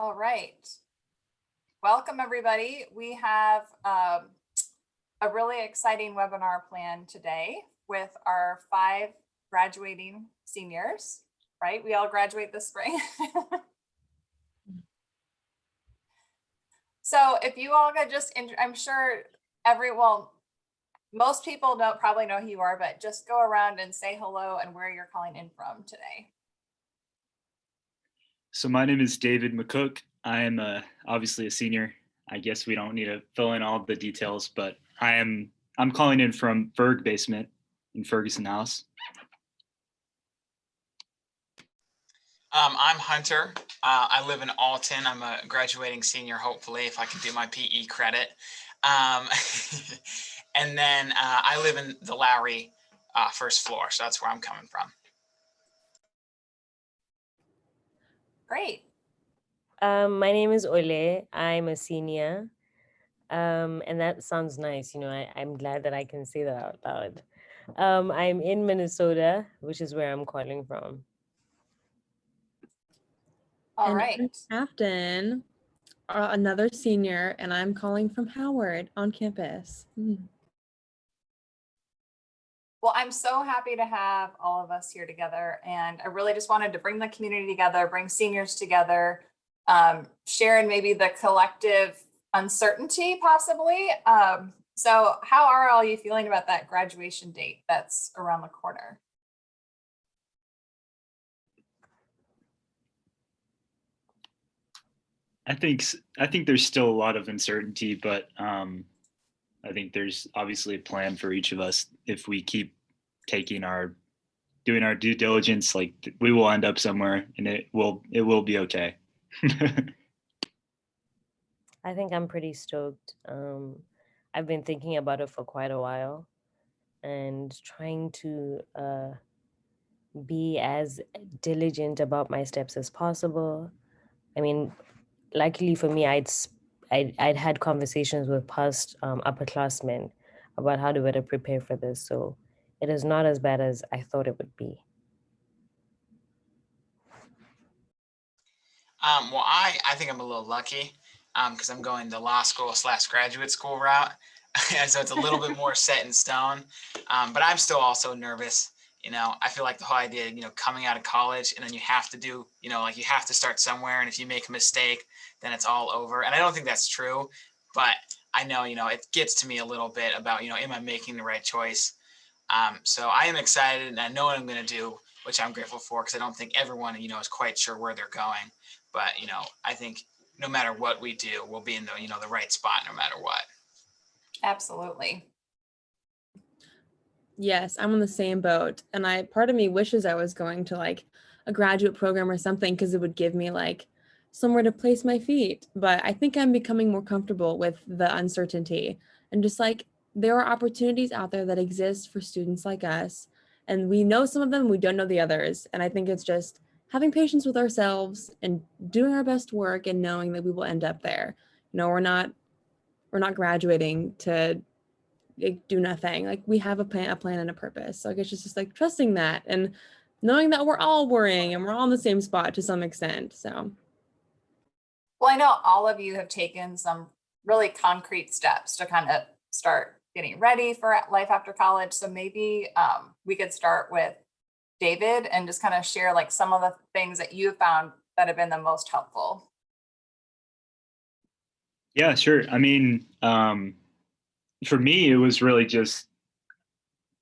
All right. Welcome, everybody. We have a really exciting webinar planned today with our 5 graduating seniors, right? We all graduate this spring. So if you all could just, I'm sure most people probably know who you are, but just go around and say hello and where you're calling in from today. So my name is David McCook. I am obviously a senior. I guess we don't need to fill in all the details, but I'm calling in from Ferg Basement in Ferguson House. I'm Hunter. I live in Alton. I'm a graduating senior, hopefully, if I can do my PE credit. And then I live in the Lowry first floor, so that's where I'm coming from. Great. My name is Ole. I'm a senior. And that sounds nice. I'm glad that I can say that out loud. I'm in Minnesota, which is where I'm calling from. All and right. I'm Afton, another senior, and I'm calling from Howard on campus. Well, I'm so happy to have all of us here together. And I really just wanted to bring the community together, bring seniors together, sharing maybe the collective uncertainty possibly. So how are all you feeling about that graduation date that's around the corner? I think there's still a lot of uncertainty, but I think there's obviously a plan for each of us. If we keep doing our due diligence, like we will end up somewhere, and it will be okay. I think I'm pretty stoked. I've been thinking about it for quite a while and trying to be as diligent about my steps as possible. I mean, luckily for me, I'd had conversations with past upperclassmen about how to better prepare for this. So it is not as bad as I thought it would be. Well, I think I'm a little lucky because I'm going the law school / graduate school route. So it's a little bit more set in stone. But I'm still also nervous. I feel like the whole idea, coming out of college and then you have to do, like you have to start somewhere. And if you make a mistake, then it's all over. And I don't think that's true. But I know, it gets to me a little bit about, am I making the right choice? So I am excited and I know what I'm going to do, which I'm grateful for because I don't think everyone, is quite sure where they're going. But, I think no matter what we do, we'll be in the, the right spot no matter what. Absolutely. Yes, I'm on the same boat. And part of me wishes I was going to like a graduate program or something because it would give me like somewhere to place my feet. But I think I'm becoming more comfortable with the uncertainty and just like there are opportunities out there that exist for students like us. And we know some of them, we don't know the others. And I think it's just having patience with ourselves and doing our best work and knowing that we will end up there. We're not graduating to do nothing. Like we have a plan and a purpose. So I guess it's just like trusting that and knowing that we're all worrying and we're all in the same spot to some extent. So. Well, I know all of you have taken some really concrete steps to kind of start getting ready for life after college. So maybe we could start with David and just kind of share like some of the things that you found that have been the most helpful. Yeah, sure. I mean, for me, it was really just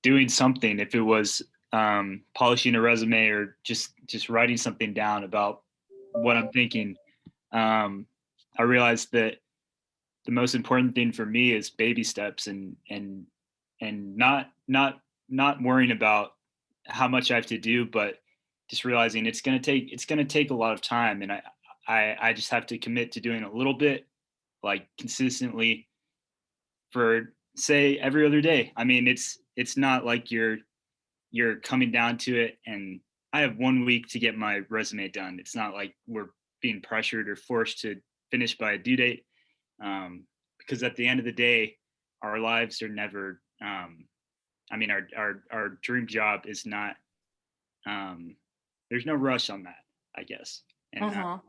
doing something. If it was polishing a resume or just writing something down about what I'm thinking, I realized that the most important thing for me is baby steps and not worrying about how much I have to do, but just realizing it's gonna take a lot of time, and I just have to commit to doing a little bit, like consistently for say every other day. I mean, it's not like you're coming down to it and I have 1 week to get my resume done. It's not like we're being pressured or forced to finish by a due date. Because at the end of the day, our lives are never, I mean, our dream job is not, there's no rush on that, I guess. And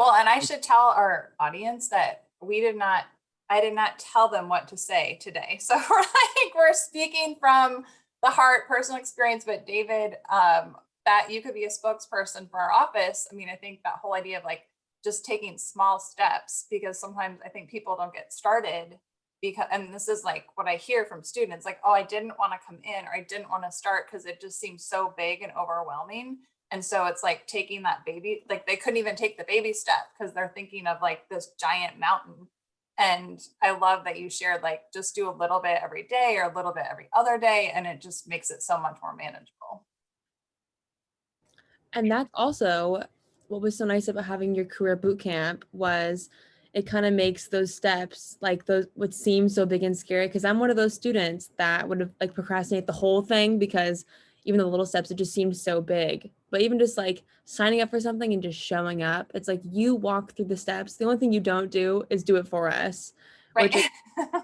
Well, and I should tell our audience that I did not tell them what to say today. So we're speaking from the heart, personal experience, but David, that you could be a spokesperson for our office. I mean, I think that whole idea of like just taking small steps, because sometimes I think people don't get started because, and this is like what I hear from students, like, oh, I didn't want to come in, or I didn't want to start because it just seems so big and overwhelming. And so it's like taking that baby, like they couldn't even take the baby step because they're thinking of like this giant mountain. And I love that you shared like just do a little bit every day or a little bit every other day, and it just makes it so much more manageable. And that's also what was so nice about having your career boot camp was it kind of makes those steps like those what seem so big and scary, because I'm one of those students that would have like procrastinate the whole thing because even the little steps, it just seemed so big. But even just like signing up for something and just showing up, it's like you walk through the steps. The only thing you don't do is do it for us, Right. which is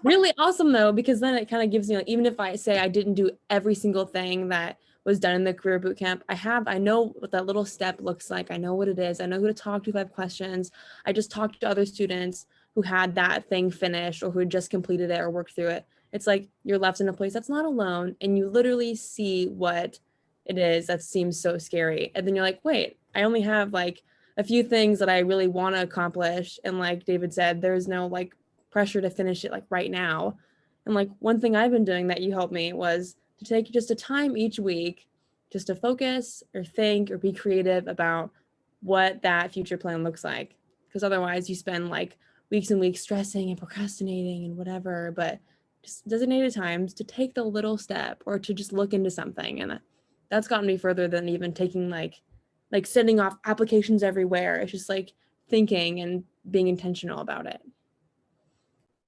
really awesome though, because then it kind of gives me like, even if I say I didn't do every single thing that was done in the career boot camp, I know what that little step looks like. I know what it is. I know who to talk to if I have questions. I just talked to other students who had that thing finished or who had just completed it or worked through it. It's like you're left in a place that's not alone, and you literally see what it is that seems so scary. And then you're like, wait, I only have like a few things that I really want to accomplish. And like David said, there's no like pressure to finish it like right now. And like one thing I've been doing that you helped me was to take just a time each week just to focus or think or be creative about what that future plan looks like. Because otherwise you spend like weeks and weeks stressing and procrastinating and whatever, but just designated times to take the little step or to just look into something. And that's gotten me further than even taking like sending off applications everywhere. It's just like thinking and being intentional about it.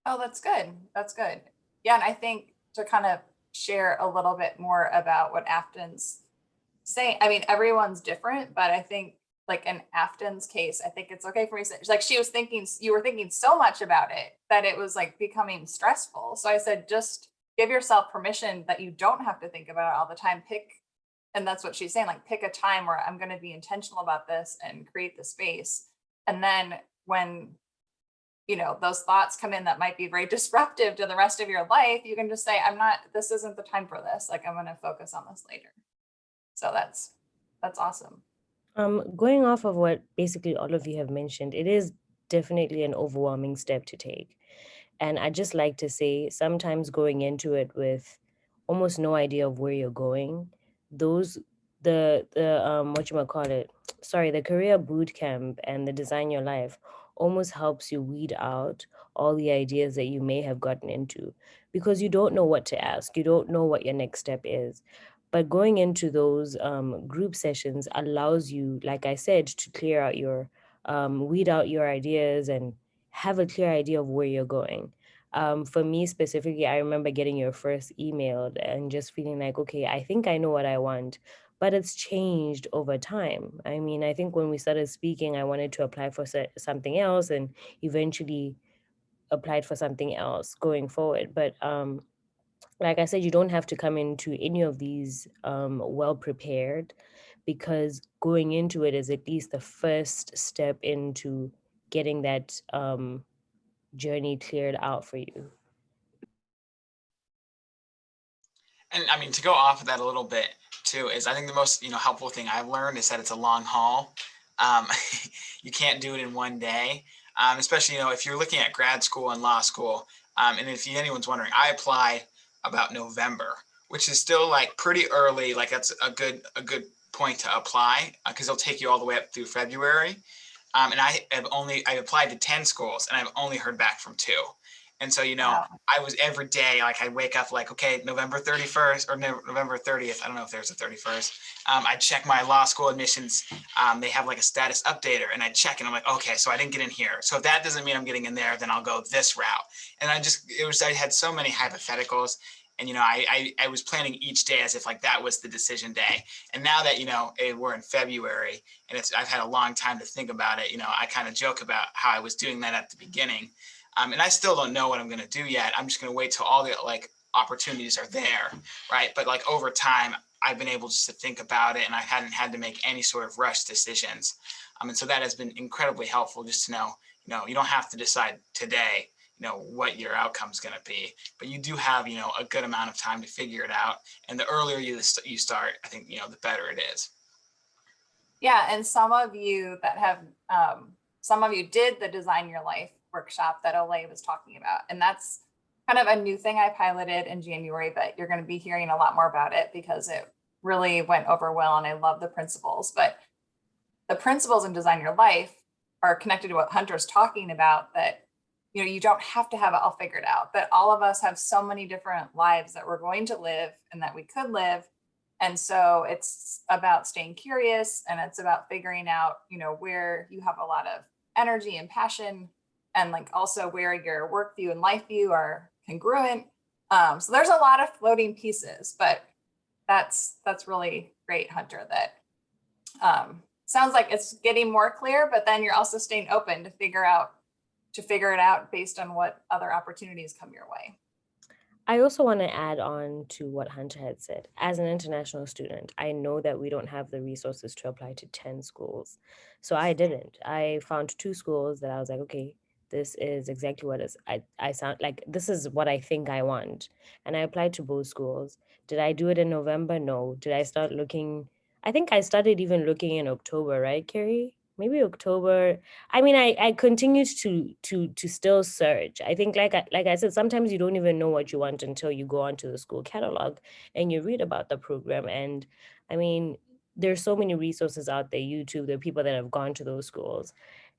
Oh, that's good. That's good. Yeah, and I think to kind of share a little bit more about what Afton's saying, I mean, everyone's different, but I think like in Afton's case, I think it's okay for me to say, like she was thinking, you were thinking so much about it that it was like becoming stressful. So I said, just give yourself permission that you don't have to think about it all the time. And that's what she's saying, like pick a time where I'm going to be intentional about this and create the space. And then when those thoughts come in that might be very disruptive to the rest of your life, you can just say, this isn't the time for this. Like I'm going to focus on this later. So that's awesome. Going off of what basically all of you have mentioned, it is definitely an overwhelming step to take. And I just like to say, sometimes going into it with almost no idea of where you're going, the the career boot camp and the Design Your Life almost helps you weed out all the ideas that you may have gotten into, because you don't know what to ask, you don't know what your next step is. But going into those group sessions allows you, like I said, to clear out weed out your ideas and have a clear idea of where you're going. For me specifically, I remember getting your first email and just feeling like, okay, I think I know what I want, but it's changed over time. I mean, I think when we started speaking, I wanted to apply for something else and eventually applied for something else going forward. But like I said, you don't have to come into any of these well prepared, because going into it is at least the first step into getting that journey cleared out for you. And I mean, to go off of that a little bit too, is I think the most helpful thing I've learned is that it's a long haul. You can't do it in one day, especially if you're looking at grad school and law school. And if anyone's wondering, I applied about November, which is still like pretty early. Like that's a good point to apply because it'll take you all the way up through February. And I applied to 10 schools and I've only heard back from 2. And so, Wow. I was every day, like I'd wake up like, okay, November 31st or November 30th. I don't know if there's a 31st. I'd check my law school admissions. They have like a status updater and I check and I'm like, okay, so I didn't get in here. So if that doesn't mean I'm getting in there, then I'll go this route. And I had so many hypotheticals. And, I was planning each day as if like that was the decision day. And now that, we're in February and I've had a long time to think about it, I kind of joke about how I was doing that at the beginning. And I still don't know what I'm going to do yet. I'm just going to wait till all the like opportunities are there. Right. But like over time, I've been able just to think about it, and I hadn't had to make any sort of rush decisions. And so that has been incredibly helpful, just to know, you don't have to decide today, what your outcome is going to be, but you do have, a good amount of time to figure it out. And the earlier you start, I think, the better it is. Yeah, and some of you did the Design Your Life workshop that Olay was talking about. And that's kind of a new thing I piloted in January, but you're going to be hearing a lot more about it because it really went over well and I love the principles. But the principles in Design Your Life are connected to what Hunter's talking about, that you don't have to have it all figured out, that all of us have so many different lives that we're going to live and that we could live. And so it's about staying curious, and it's about figuring out, where you have a lot of energy and passion, and like also where your work view and life view are congruent. So there's a lot of floating pieces, but that's really great, Hunter, that sounds like it's getting more clear, but then you're also staying open to figure it out based on what other opportunities come your way. I also want to add on to what Hunter had said. As an international student, I know that we don't have the resources to apply to 10 schools. So I didn't. I found 2 schools that I was like, okay, this is exactly what I sound like. This is what I think I want. And I applied to both schools. Did I do it in November? No. Did I start looking? I think I started even looking in October, right, Carrie? Maybe October. I mean, I continued to still search. I think, like I said, sometimes you don't even know what you want until you go onto the school catalog and you read about the program. And I mean, there's so many resources out there, YouTube, there are people that have gone to those schools.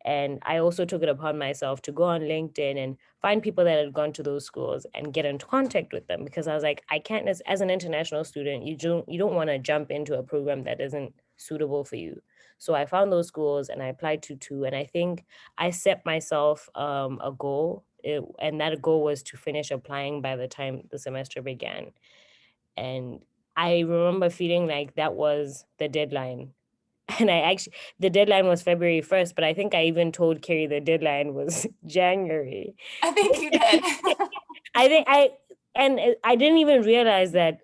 And I also took it upon myself to go on LinkedIn and find people that had gone to those schools and get into contact with them, because I was like, I can't, as an international student, you don't want to jump into a program that isn't suitable for you. So I found those schools and I applied to 2. And I think I set myself a goal, and that goal was to finish applying by the time the semester began. And I remember feeling like that was the deadline. And the deadline was February 1st, but I think I even told Carrie the deadline was January. I think you did. I didn't even realize that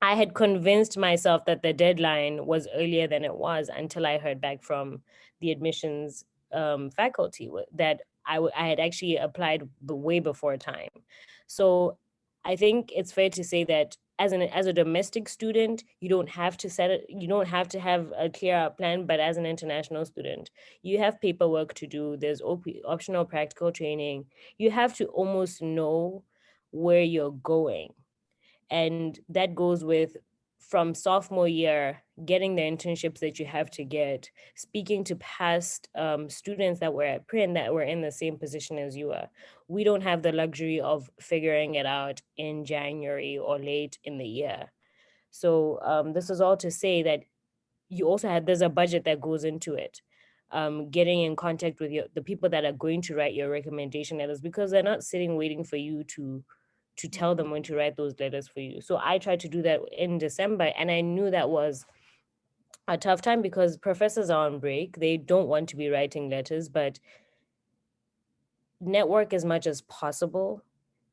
I had convinced myself that the deadline was earlier than it was until I heard back from the admissions faculty that I had actually applied way before time. So I think it's fair to say that as a domestic student, you don't have to have a clear plan, but as an international student, you have paperwork to do. There's optional practical training. You have to almost know where you're going. And that goes with, from sophomore year, getting the internships that you have to get, speaking to past students that were at Prin that were in the same position as you are. We don't have the luxury of figuring it out in January or late in the year. So this is all to say that there's a budget that goes into it. Getting in contact with the people that are going to write your recommendation letters, because they're not sitting waiting for you to tell them when to write those letters for you. So I tried to do that in December, and I knew that was a tough time because professors are on break. They don't want to be writing letters, but network as much as possible,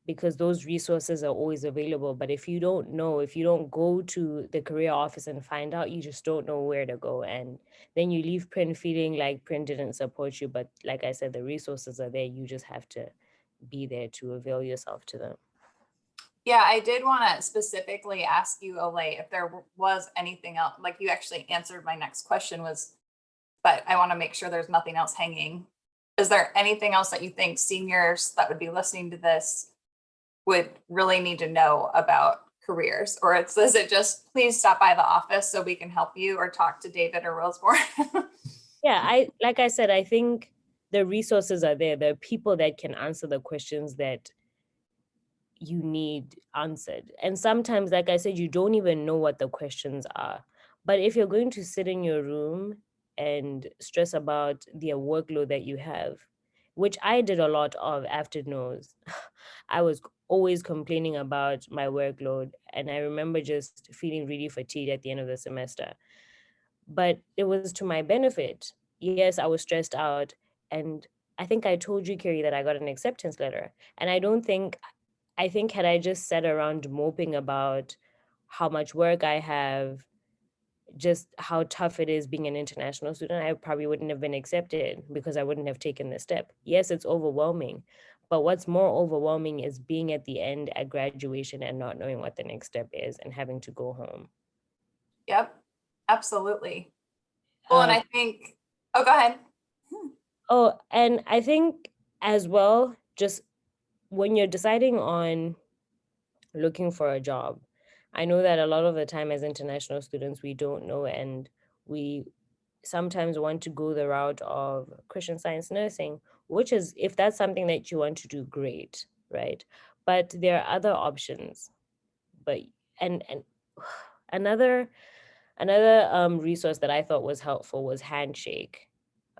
because those resources are always available. But if you don't go to the career office and find out, you just don't know where to go. And then you leave Prin feeling like Prin didn't support you. But like I said, the resources are there. You just have to be there to avail yourself to them. Yeah, I did want to specifically ask you, Olay, if there was anything else, like you actually answered my next question but I want to make sure there's nothing else hanging. Is there anything else that you think seniors that would be listening to this would really need to know about careers? Or is it just, please stop by the office so we can help you, or talk to David or Roseborn? Yeah, like I said, I think the resources are there. There are people that can answer the questions that you need answered. And sometimes, like I said, you don't even know what the questions are. But if you're going to sit in your room and stress about the workload that you have, which I did a lot of after NOS, I was always complaining about my workload. And I remember just feeling really fatigued at the end of the semester. But it was to my benefit. Yes, I was stressed out. And I think I told you, Carrie, that I got an acceptance letter. And I think had I just sat around moping about how much work I have, just how tough it is being an international student, I probably wouldn't have been accepted because I wouldn't have taken the step. Yes, it's overwhelming, but what's more overwhelming is being at the end at graduation and not knowing what the next step is and having to go home. Yep, absolutely. Well, and Um, I think, oh, go ahead. oh, and I think as well, just when you're deciding on looking for a job, I know that a lot of the time as international students, we don't know, and we sometimes want to go the route of Christian Science nursing, which is, if that's something that you want to do, great, right? But there are other options. But and another resource that I thought was helpful was Handshake.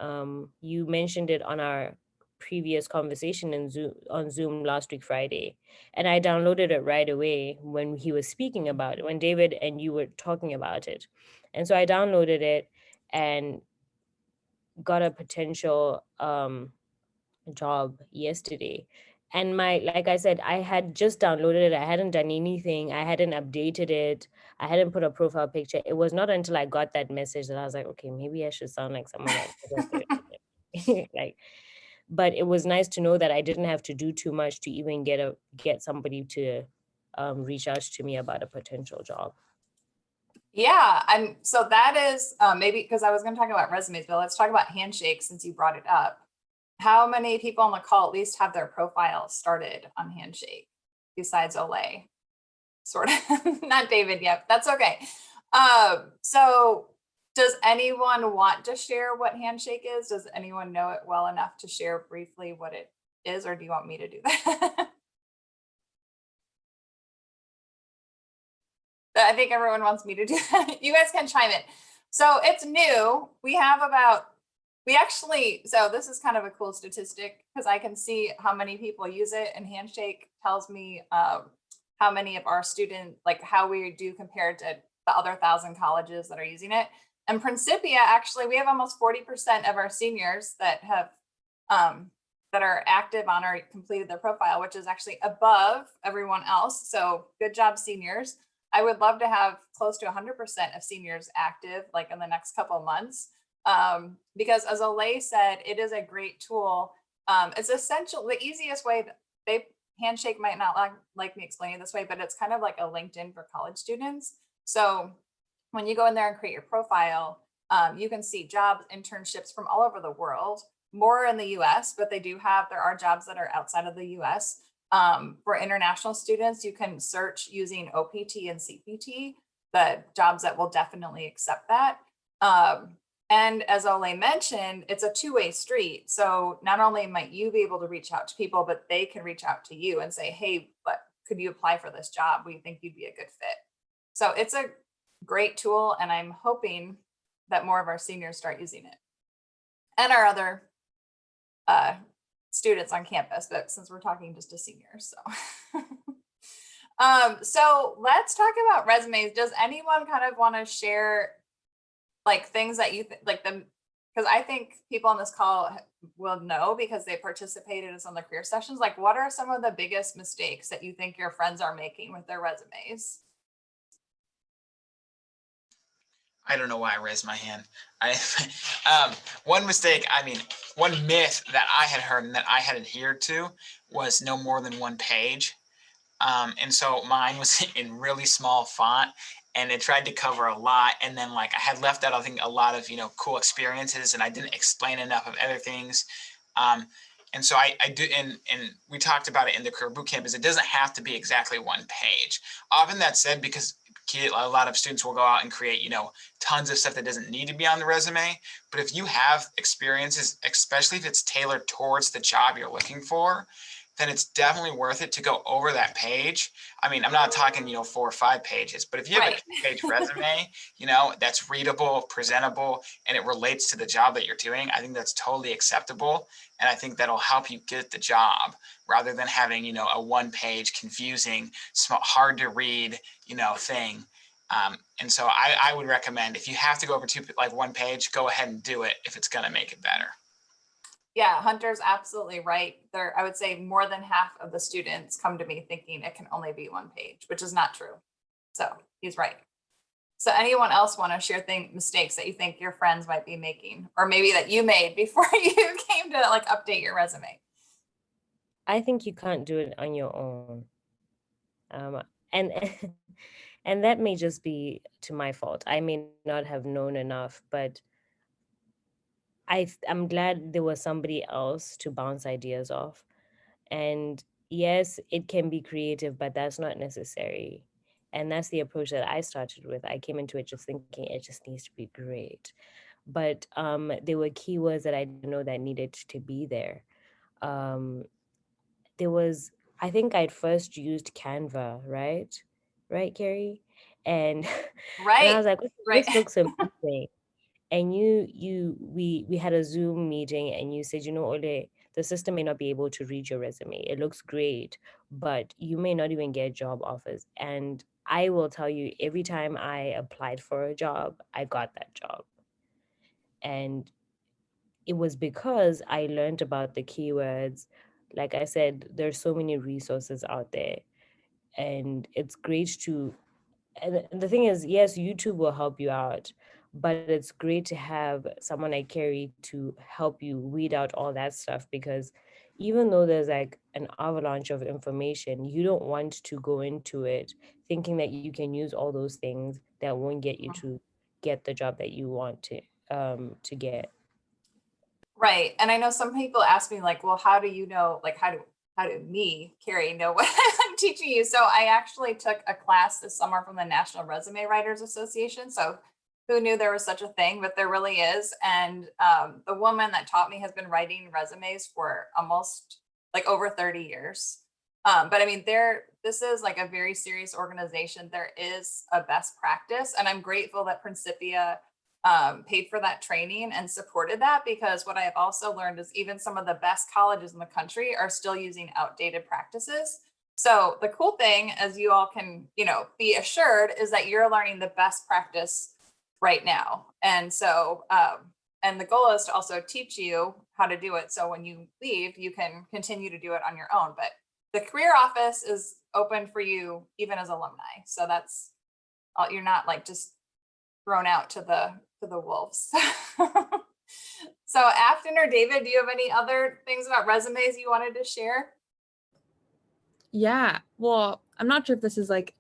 You mentioned it on our previous conversation in Zoom last week Friday, and I downloaded it right away when he was speaking about it, when David and you were talking about it, and so I downloaded it and got a potential job yesterday. And like I said, I had just downloaded it. I hadn't done anything. I hadn't updated it. I hadn't put a profile picture. It was not until I got that message that I was like, okay, maybe I should sound like someone that like, but it was nice to know that I didn't have to do too much to even get somebody to reach out to me about a potential job. Yeah, and so that is maybe because I was going to talk about resumes, but let's talk about Handshake since you brought it up. How many people on the call at least have their profile started on Handshake besides Olay? Sort of, not David yet. That's okay. So does anyone want to share what Handshake is? Does anyone know it well enough to share briefly what it is, or do you want me to do that? I think everyone wants me to do that. You guys can chime in. So it's new. So this is kind of a cool statistic because I can see how many people use it, and Handshake tells me how many of our students, like how we do compared to the other 1,000 colleges that are using it. And Principia, actually, we have almost 40% of our seniors that have that are active on or completed their profile, which is actually above everyone else. So good job, seniors. I would love to have close to 100% of seniors active, like in the next couple of months, because as Olay said, it is a great tool. It's essential. The easiest way Handshake might not like me explaining it this way, but it's kind of like a LinkedIn for college students. So when you go in there and create your profile, you can see jobs, internships from all over the world, more in the US, but there are jobs that are outside of the US. For international students, you can search using OPT and CPT, the jobs that will definitely accept that. And as Olay mentioned, it's a two-way street. So not only might you be able to reach out to people, but they can reach out to you and say, hey, but could you apply for this job? We think you'd be a good fit. So it's a great tool, and I'm hoping that more of our seniors start using it. And our other students on campus, but since we're talking just to seniors, so. So let's talk about resumes. Does anyone kind of want to share like things that you like them? Because I think people on this call will know because they participated in some of the career sessions. Like, what are some of the biggest mistakes that you think your friends are making with their resumes? I don't know why I raised my hand. One mistake, one myth that I had heard and that I had adhered to was no more than one page. And so mine was in really small font, and it tried to cover a lot. And then like I had left out, I think, a lot of, cool experiences, and I didn't explain enough of other things. And so I do, and we talked about it in the career bootcamp, is it doesn't have to be exactly one page. Often that's said because a lot of students will go out and create, tons of stuff that doesn't need to be on the resume. But if you have experiences, especially if it's tailored towards the job you're looking for, then it's definitely worth it to go over that page. I'm not talking, 4 or 5 pages, but if you have a 2-page resume, that's readable, presentable, and it relates to the job that you're doing, I think that's totally acceptable. And I think that'll help you get the job rather than having, a 1-page confusing, hard to read, thing. And so I would recommend, if you have to go over 1 page, go ahead and do it if it's going to make it better. Yeah, Hunter's absolutely right. I would say more than half of the students come to me thinking it can only be 1 page, which is not true. So he's right. So anyone else want to share mistakes that you think your friends might be making, or maybe that you made before you came to like update your resume? I think you can't do it on your own. And and that may just be to my fault. I may not have known enough, but I'm glad there was somebody else to bounce ideas off. And yes, it can be creative, but that's not necessary. And that's the approach that I started with. I came into it just thinking it just needs to be great. But there were keywords that I didn't know that needed to be there. Um, there was, I think I'd first used Canva, right? Right, Carrie? And and I Right. was like, Right. this looks amazing. And we had a Zoom meeting and you said, Ole, the system may not be able to read your resume. It looks great, but you may not even get job offers. And I will tell you, every time I applied for a job, I got that job. And it was because I learned about the keywords. Like I said, there's so many resources out there. And it's great to, and the thing is, yes, YouTube will help you out, but it's great to have someone like Carrie to help you weed out all that stuff, because even though there's like an avalanche of information, you don't want to go into it thinking that you can use all those things that won't get you to get the job that you want to get. Right. And I know some people ask me like, well, how do you know, like, how do me, Carrie, know what I'm teaching you? So I actually took a class this summer from the National Resume Writers Association. So who knew there was such a thing, but there really is. And the woman that taught me has been writing resumes for almost like over 30 years. But I mean, this is like a very serious organization. There is a best practice, and I'm grateful that Principia paid for that training and supported that, because what I have also learned is even some of the best colleges in the country are still using outdated practices. So the cool thing, as you all can, be assured, is that you're learning the best practice right now. And so, and the goal is to also teach you how to do it. So when you leave, you can continue to do it on your own. But the career office is open for you even as alumni. So that's all, you're not like just thrown out to the wolves. So Afton or David, do you have any other things about resumes you wanted to share? Yeah, well, I'm not sure if this is like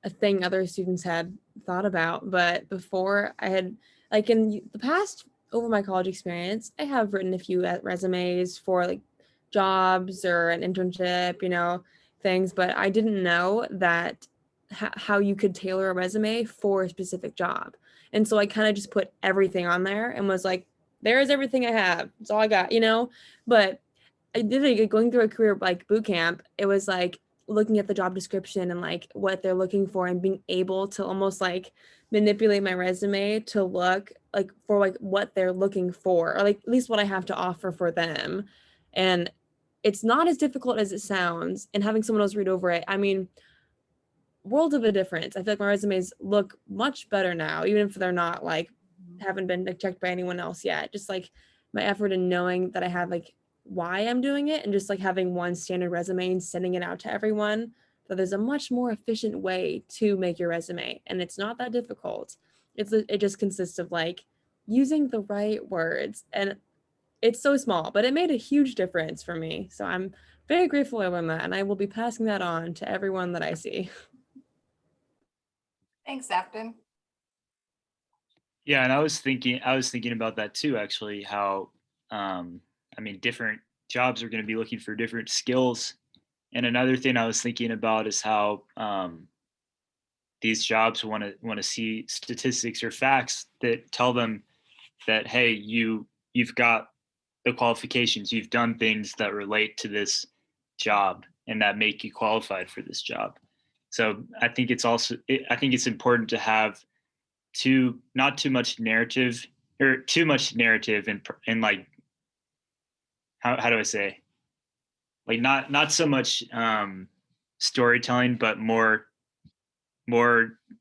a thing other students had thought about, but before I had, like in the past over my college experience, I have written a few resumes for like jobs or an internship, things, but I didn't know that how you could tailor a resume for a specific job. And so I kind of just put everything on there and was like, there's everything I have. It's all I got, But I did it going through a career like boot camp. It was like looking at the job description and like what they're looking for and being able to almost like manipulate my resume to look like for like what they're looking for, or like at least what I have to offer for them. And it's not as difficult as it sounds. And having someone else read over it, I mean, world of a difference. I feel like my resumes look much better now, even if they're not like haven't been like, checked by anyone else yet. Just like my effort in knowing that I have like why I'm doing it, and just like having one standard resume and sending it out to everyone. So there's a much more efficient way to make your resume, and it's not that difficult. It just consists of like using the right words, and it's so small, but it made a huge difference for me. So I'm very grateful I learned that, and I will be passing that on to everyone that I see. Thanks, Afton. Yeah, and I was thinking about that too, actually, how I mean, different jobs are going to be looking for different skills. And another thing I was thinking about is how these jobs want to see statistics or facts that tell them that, hey, you've got the qualifications, you've done things that relate to this job and that make you qualified for this job. So I think it's important to have not too much narrative, or too much narrative and like, how do I say, like not so much storytelling, but more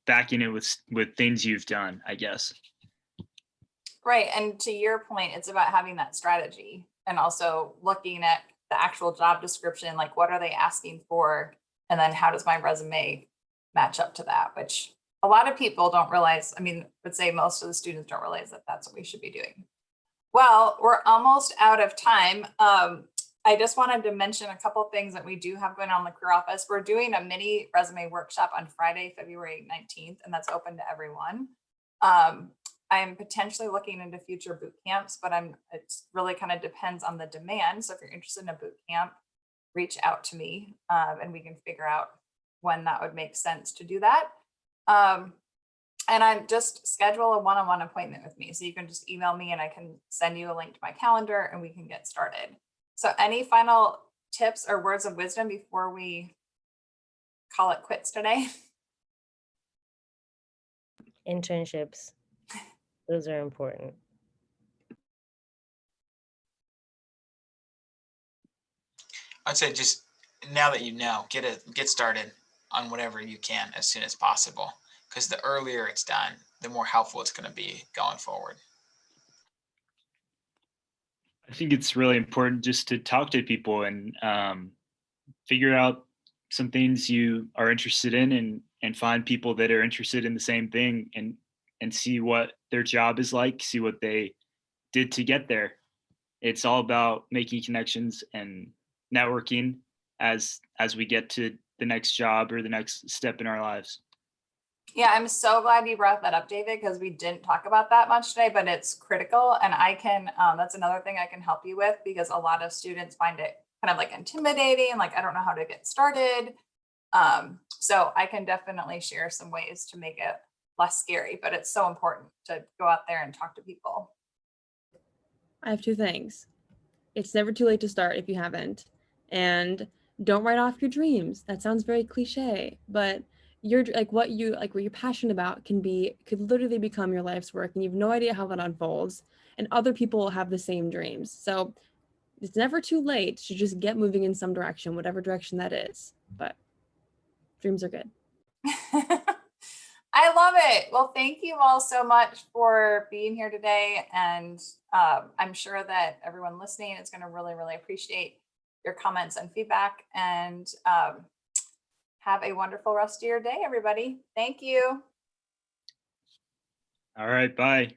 backing it with things you've done, I guess. Right. And to your point, it's about having that strategy and also looking at the actual job description, like what are they asking for? And then how does my resume match up to that, which a lot of people don't realize. I mean, I would say most of the students don't realize that that's what we should be doing. Well, we're almost out of time. I just wanted to mention a couple of things that we do have going on in the career office. We're doing a mini resume workshop on Friday, February 19th, and that's open to everyone. I'm potentially looking into future boot camps, but it's really kind of depends on the demand. So if you're interested in a boot camp, reach out to me, and we can figure out when that would make sense to do that. And I'm just schedule a one-on-one appointment with me. So you can just email me and I can send you a link to my calendar and we can get started. So any final tips or words of wisdom before we call it quits today? Internships. Those are important. I'd say just now that you know, get started on whatever you can as soon as possible. Because the earlier it's done, the more helpful it's going to be going forward. I think it's really important just to talk to people and figure out some things you are interested in and find people that are interested in the same thing and see what their job is like, see what they did to get there. It's all about making connections and networking as we get to the next job or the next step in our lives. Yeah, I'm so glad you brought that up, David, because we didn't talk about that much today, but it's critical. And I can, that's another thing I can help you with, because a lot of students find it kind of like intimidating, like, I don't know how to get started. So I can definitely share some ways to make it less scary, but it's so important to go out there and talk to people. I have two things. It's never too late to start if you haven't. And don't write off your dreams. That sounds very cliche, but you're like what you're passionate about could literally become your life's work, and you have no idea how that unfolds. And other people have the same dreams. So it's never too late to just get moving in some direction, whatever direction that is. But dreams are good. I love it. Well, thank you all so much for being here today. And I'm sure that everyone listening is going to really, really appreciate your comments and feedback. And have a wonderful rest of your day, everybody. Thank you. All right, bye.